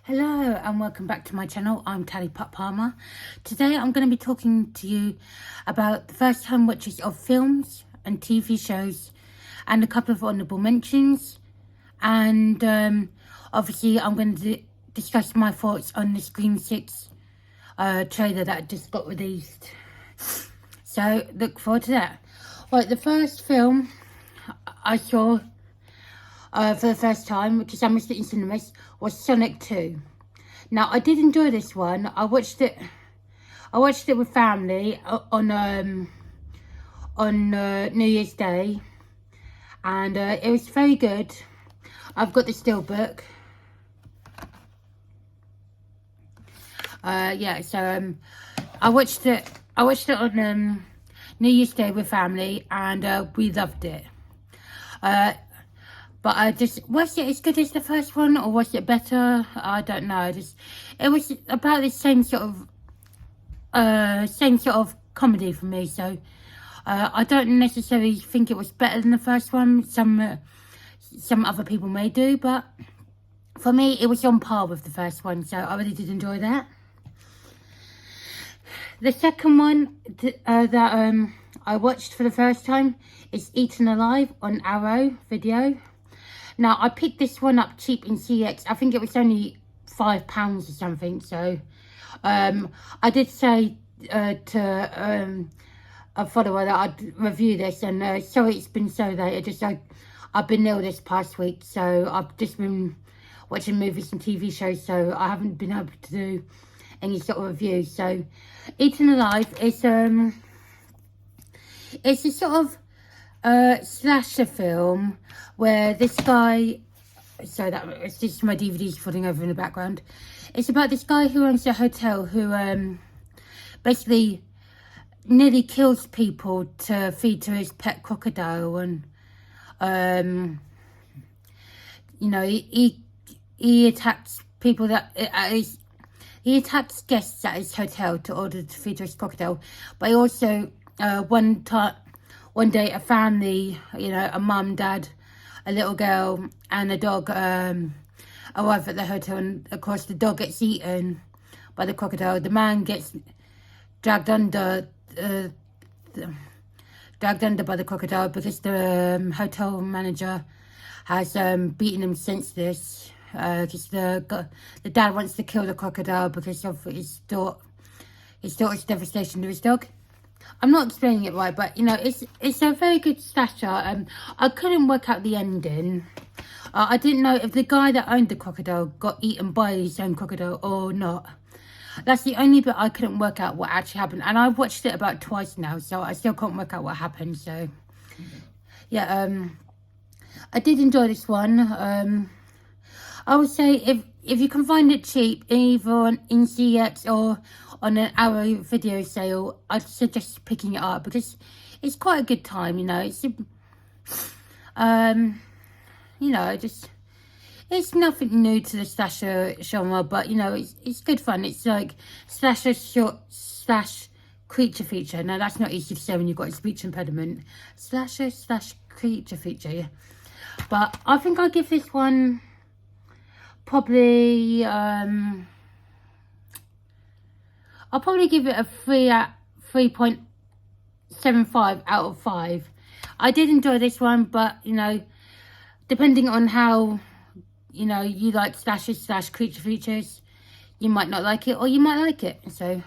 Hello and welcome back to my channel. I'm Tally Pop Palmer. Today I'm going to be talking to you about the first time watches of films and TV shows and a couple of honourable mentions, and obviously I'm going to discuss my thoughts on the Scream 6 trailer that just got released. So look forward to that. Right, the first film I saw for the first time, because I missed it in cinemas, was Sonic 2. Now, I did enjoy this one. I watched it with family on New Year's Day, and it was very good. I've got the steelbook. I watched it on New Year's Day with family, and we loved it. But was it as good as the first one, or was it better? I don't know. It was about the same sort of comedy for me. So I don't necessarily think it was better than the first one. Some other people may do, but for me, it was on par with the first one. So I really did enjoy that. The second one that I watched for the first time is Eaten Alive on Arrow Video. Now, I picked this one up cheap in CX. I think it was only £5 or something. So, I did say to a follower that I'd review this. And sorry it's been so late. I've been ill this past week. So, I've just been watching movies and TV shows. So, I haven't been able to do any sort of review. So, Eaten Alive is it's a sort of slasher film where this guy, it's just my DVDs falling over in the background. It's about this guy who owns a hotel who basically nearly kills people to feed to his pet crocodile, and he attacks people he attacks guests at his hotel to order to feed to his crocodile. But he also one day a family, a mum, dad, a little girl and a dog arrive at the hotel, and of course the dog gets eaten by the crocodile. The man gets dragged under by the crocodile because the hotel manager has beaten him senseless, because the dad wants to kill the crocodile because of his daughter's devastation to his dog. I'm not explaining it right, but it's a very good slasher. I couldn't work out the ending. I didn't know if the guy that owned the crocodile got eaten by his own crocodile or not. That's the only bit I couldn't work out what actually happened. And I've watched it about twice now, so I still can't work out what happened. So, yeah, I did enjoy this one. I would say if you can find it cheap, either in CX or on an Arrow video sale, I'd suggest picking it up because it's quite a good time. It's nothing new to the slasher genre, but it's good fun. It's like slasher short slash creature feature. Now that's not easy to say when you've got a speech impediment. Slasher slash creature feature, yeah. But I think I'll give this one probably I'll probably give it a 3.75 out of 5. I did enjoy this one, but depending on how you like slashes slash creature features, you might not like it or you might like it. So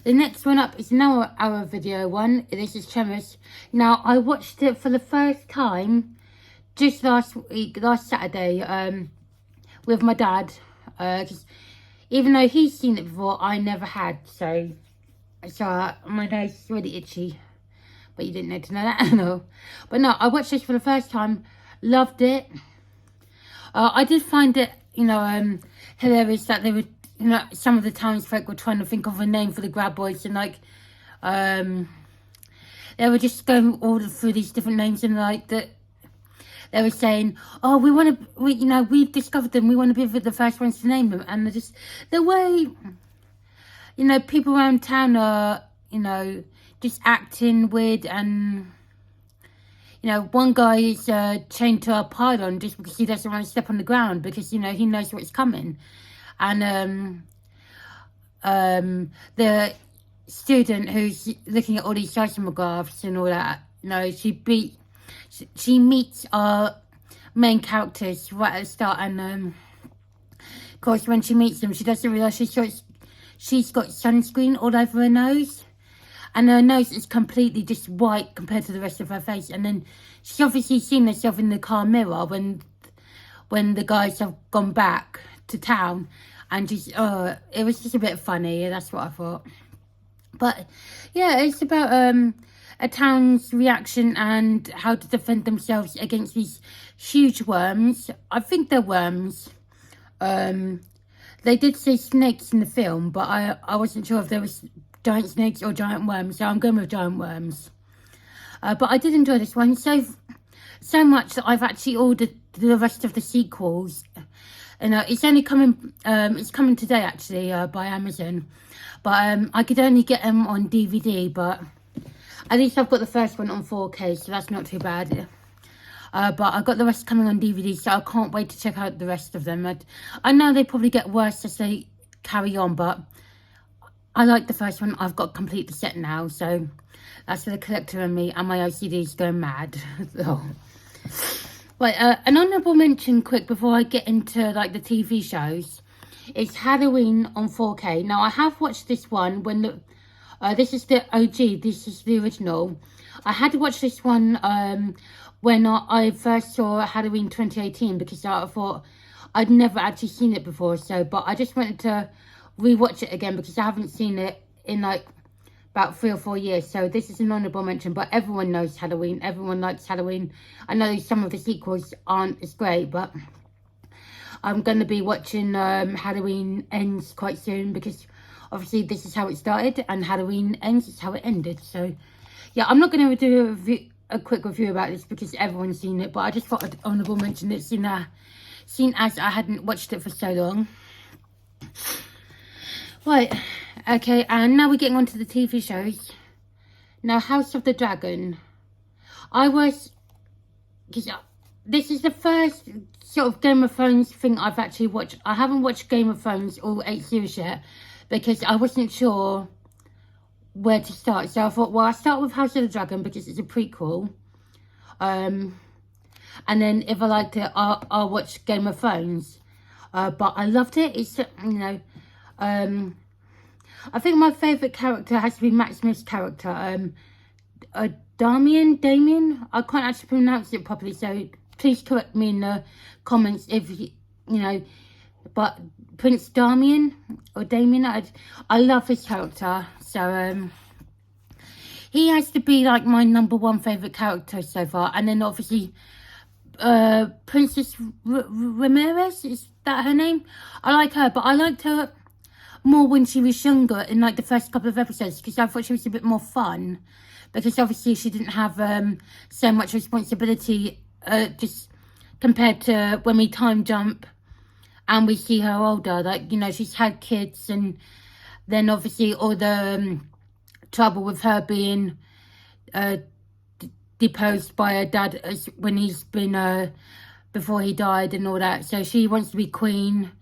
the next one up is another Arrow video one. This is Tremors. Now I watched it for the first time just last Saturday with my dad, because even though he's seen it before, I never had. So my nose is really itchy, but you didn't need to know that. No, but no, I watched this for the first time, loved it. I did find it hilarious that they were some of the townsfolk were trying to think of a name for the Grab Boys, and they were just going all through these different names, and they were saying, oh, we've discovered them, we want to be the first ones to name them. And the way, people around town are, just acting weird, and You know, one guy is chained to a pylon just because he doesn't want to step on the ground because, you know, he knows what's coming. And the student who's looking at all these seismographs and all that, you know, she meets our main characters right at the start, and of course when she meets them, she doesn't realise she's got sunscreen all over her nose, and her nose is completely just white compared to the rest of her face. And then she's obviously seen herself in the car mirror when the guys have gone back to town, and just it was just a bit funny. That's what I thought. But yeah, it's about a town's reaction and how to defend themselves against these huge worms. I think they're worms. They did say snakes in the film, but I wasn't sure if there was giant snakes or giant worms, so I'm going with giant worms. But I did enjoy this one so much that I've actually ordered the rest of the sequels. And it's only coming, it's coming today actually by Amazon. But I could only get them on DVD, but at least I've got the first one on 4K, so that's not too bad. But I got the rest coming on DVD, so I can't wait to check out the rest of them. I know they probably get worse as they carry on, but I like the first one. I've got complete the set now, so that's for the collector and me, and my OCD's going mad. Oh. Right, an honourable mention quick before I get into like the TV shows. It's Halloween on 4K. Now, I have watched this one when this is the OG, this is the original. I had to watch this one when I first saw Halloween 2018 because I thought I'd never actually seen it before. But I just wanted to rewatch it again because I haven't seen it in like about 3 or 4 years. So this is an honourable mention, but everyone knows Halloween. Everyone likes Halloween. I know some of the sequels aren't as great, but I'm going to be watching Halloween Ends quite soon because obviously this is how it started and Halloween Ends is how it ended. So yeah, I'm not going to do a quick review about this because everyone's seen it, but I just thought I'd honourable mention it seeing as I hadn't watched it for so long. Right, okay, and now we're getting on to the TV shows. Now, House of the Dragon. This is the first sort of Game of Thrones thing I've actually watched. I haven't watched Game of Thrones all 8 series yet because I wasn't sure where to start. So I thought, well, I'll start with House of the Dragon because it's a prequel. And then if I liked it, I'll watch Game of Thrones. But I loved it. It's, you know, I think my favourite character has to be Matt Smith's character. Damien? I can't actually pronounce it properly, so please correct me in the comments if you know. But Prince Damien or Damien, I love his character. So he has to be like my #1 favourite character so far. And then obviously Princess Ramirez, is that her name? I like her, but I liked her more when she was younger in like the first couple of episodes because I thought she was a bit more fun because obviously she didn't have so much responsibility just compared to when we time jump and we see her older. Like, you know, she's had kids, and then obviously all the trouble with her being deposed by her dad when he's been before he died and all that. So she wants to be queen,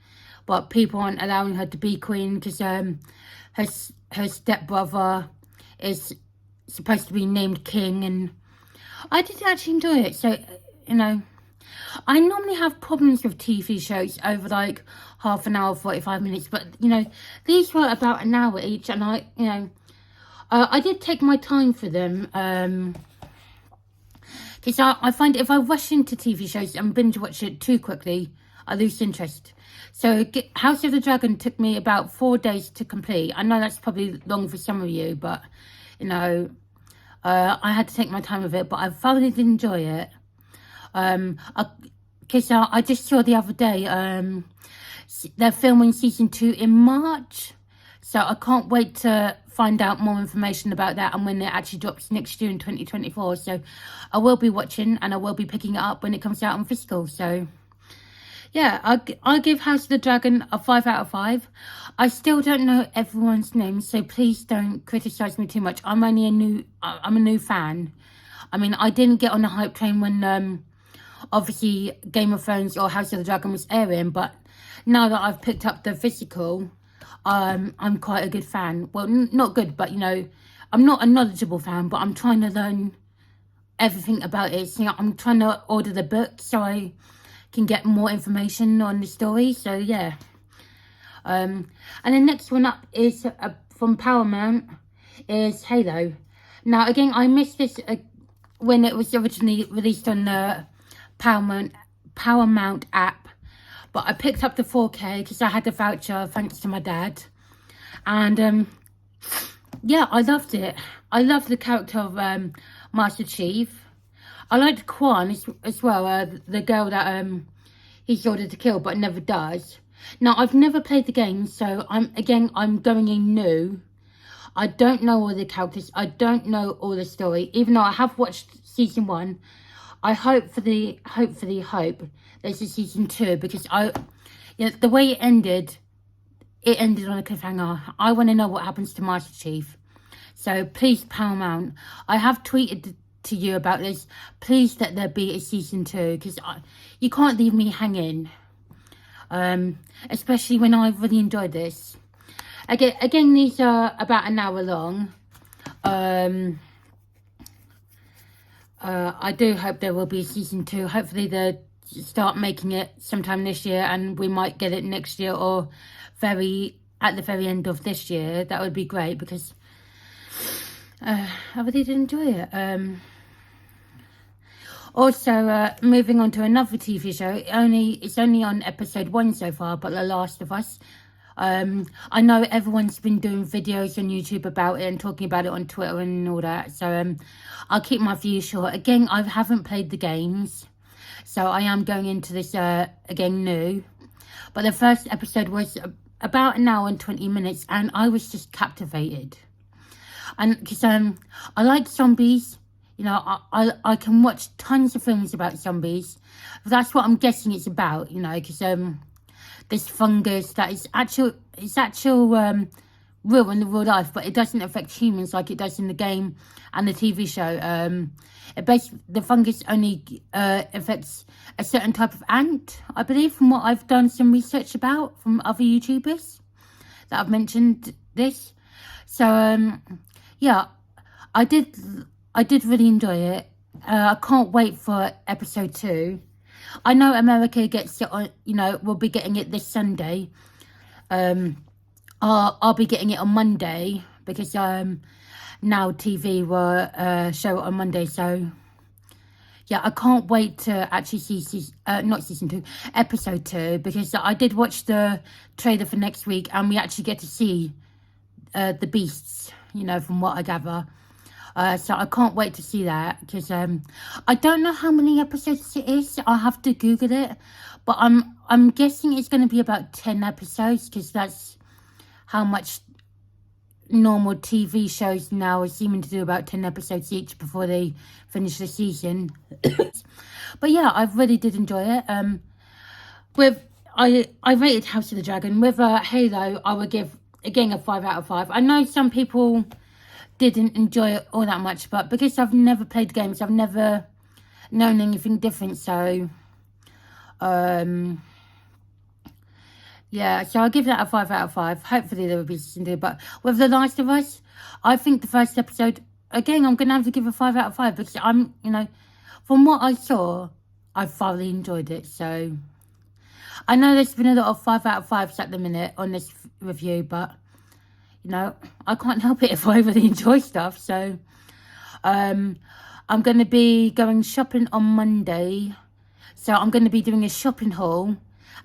but people aren't allowing her to be queen because her stepbrother is supposed to be named king. And I did actually enjoy it. So, you know, I normally have problems with TV shows over like half an hour, 45 minutes, but you know, these were about an hour each, and I did take my time for them because I find if I rush into TV shows and binge watch it too quickly, I lose interest. So House of the Dragon took me about 4 days to complete. I know that's probably long for some of you, but you know, I had to take my time with it, but I thoroughly did enjoy it. Because I just saw the other day they're filming season 2 in March, so I can't wait to find out more information about that and when it actually drops next year in 2024. So I will be watching and I will be picking it up when it comes out on physical. So yeah, I give House of the Dragon a 5 out of 5. I still don't know everyone's names, so please don't criticize me too much. I'm a new fan. I mean, I didn't get on the hype train when obviously Game of Thrones or House of the Dragon was airing, but now that I've picked up the physical, I'm quite a good fan. Well, not good, but, you know, I'm not a knowledgeable fan, but I'm trying to learn everything about it. So, you know, I'm trying to order the book so I can get more information on the story. So, yeah. And the next one up is from Paramount, is Halo. Now, again, I missed this when it was originally released on the Paramount app, but I picked up the 4K because I had a voucher thanks to my dad, and yeah, I loved it. I loved the character of Master Chief. I liked Quan as well, the girl that he's ordered to kill but never does. Now, I've never played the game, so I'm going in new. I don't know all the characters. I don't know all the story. Even though I have watched season 1, I hope there's a season 2, because you know, the way it ended on a cliffhanger. I want to know what happens to Master Chief. So please, Paramount, I have tweeted to you about this. Please let there be a season 2, because you can't leave me hanging. Especially when I really enjoyed this. Again, these are about an hour long. I do hope there will be a season 2. Hopefully they'll start making it sometime this year, and we might get it next year or at the very end of this year. That would be great, because I really did enjoy it. Also, moving on to another TV show. It's only on episode 1 so far, but The Last of Us. I know everyone's been doing videos on YouTube about it and talking about it on Twitter and all that. So I'll keep my views short. Again, I haven't played the games, so I am going into this again new. But the first episode was about an hour and 20 minutes, and I was just captivated. And because I like zombies. You know, I can watch tons of films about zombies. That's what I'm guessing it's about, you know, because this fungus that is real in the real life, but it doesn't affect humans like it does in the game and the TV show. The fungus only affects a certain type of ant, I believe, from what I've done some research about from other YouTubers that have mentioned this. So, yeah, I did really enjoy it. I can't wait for episode 2. I know America gets it on, you know, we'll be getting it this Sunday. I'll be getting it on Monday, because Now TV will show it on Monday. So yeah, I can't wait to actually see not season 2, episode 2, because I did watch the trailer for next week, and we actually get to see the beasts, you know, from what I gather. So I can't wait to see that, because I don't know how many episodes it is. I'll have to Google it, but I'm guessing it's going to be about 10 episodes, because that's how much normal TV shows now are seeming to do, about 10 episodes each before they finish the season. But yeah, I really did enjoy it. I rated House of the Dragon. With Halo, I would give again a 5 out of 5. I know some people didn't enjoy it all that much, but because I've never played games, I've never known anything different. So yeah, so I'll give that a 5 out of 5. Hopefully there will be season 2. But with The Last of Us, I think the first episode, again, I'm gonna have to give a 5 out of 5, because you know, from what I saw, I thoroughly enjoyed it. So I know there's been a lot of 5 out of 5s at the minute on this review, but you know, I can't help it if I really enjoy stuff. So I'm going to be going shopping on Monday. So I'm going to be doing a shopping haul,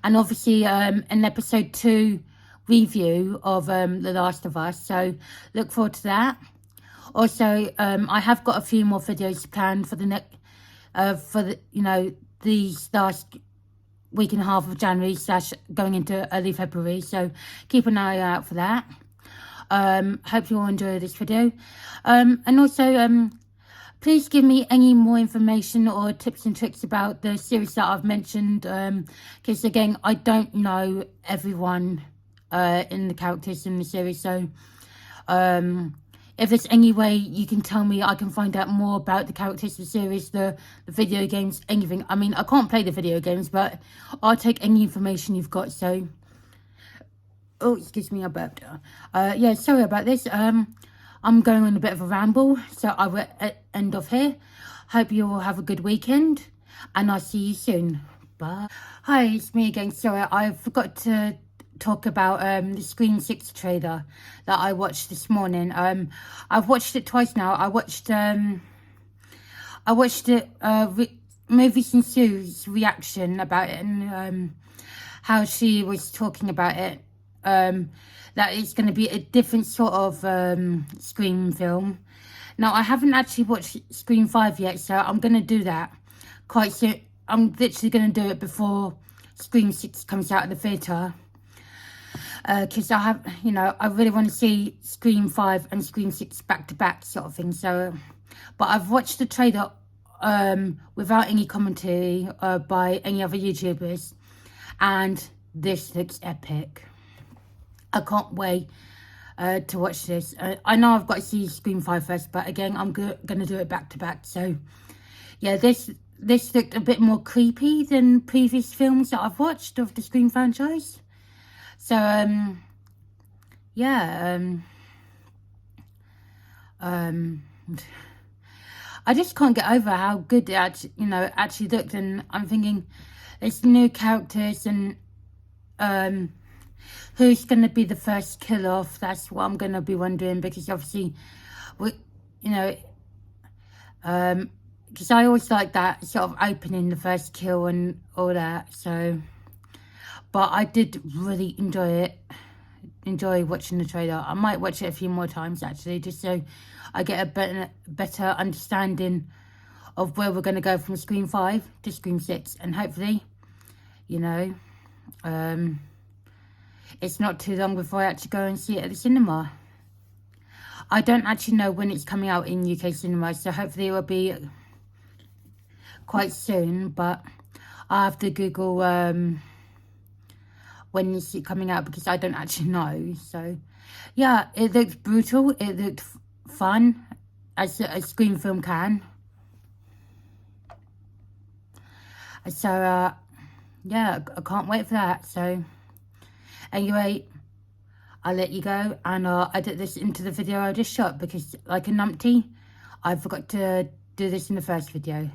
and obviously an episode 2 review of The Last of Us. So look forward to that. Also, I have got a few more videos planned for the next, you know, these last week and a half of January / going into early February. So keep an eye out for that. Hope you all enjoy this video. And also, please give me any more information or tips and tricks about the series that I've mentioned. Because again, I don't know everyone in the characters in the series. So if there's any way you can tell me, I can find out more about the characters, the series, the video games, anything. I mean, I can't play the video games, but I'll take any information you've got. So, oh, excuse me, I burped. Yeah, sorry about this. I'm going on a bit of a ramble, so I will end off here. Hope you all have a good weekend, and I'll see you soon. Bye. Hi, it's me again. Sorry, I forgot to talk about the Scream 6 trailer that I watched this morning. I've watched it twice now. I watched it Movies and Sue's reaction about it, and how she was talking about it, that it's going to be a different sort of Scream film. Now, I haven't actually watched Scream 5 yet, so I'm going to do that quite soon. I'm literally going to do it before Scream 6 comes out of the theatre. Because I have, you know, I really want to see Scream 5 and Scream 6 back to back sort of thing. So, but I've watched the trailer without any commentary by any other YouTubers, and this looks epic. I can't wait to watch this. I know I've got to see Scream 5 first, but again, I'm going to do it back to back. So, yeah, this looked a bit more creepy than previous films that I've watched of the Scream franchise. So, yeah, I just can't get over how good it actually looked, and I'm thinking it's new characters, and who's going to be the first kill off? That's what I'm going to be wondering, because obviously, because I always like that sort of opening, the first kill and all that, so... But I did really enjoy watching the trailer. I might watch it a few more times, actually, just so I get a better understanding of where we're going to go from Scream 5 to Scream 6. And hopefully, you know, it's not too long before I actually go and see it at the cinema. I don't actually know when it's coming out in UK cinemas, so hopefully it will be quite soon. But I have to Google... when is it coming out, because I don't actually know. So yeah, it looked brutal, it looked fun, as a Scream film can. So yeah, I can't wait for that. So anyway, I'll let you go, and I'll edit this into the video I just shot, because like a numpty, I forgot to do this in the first video.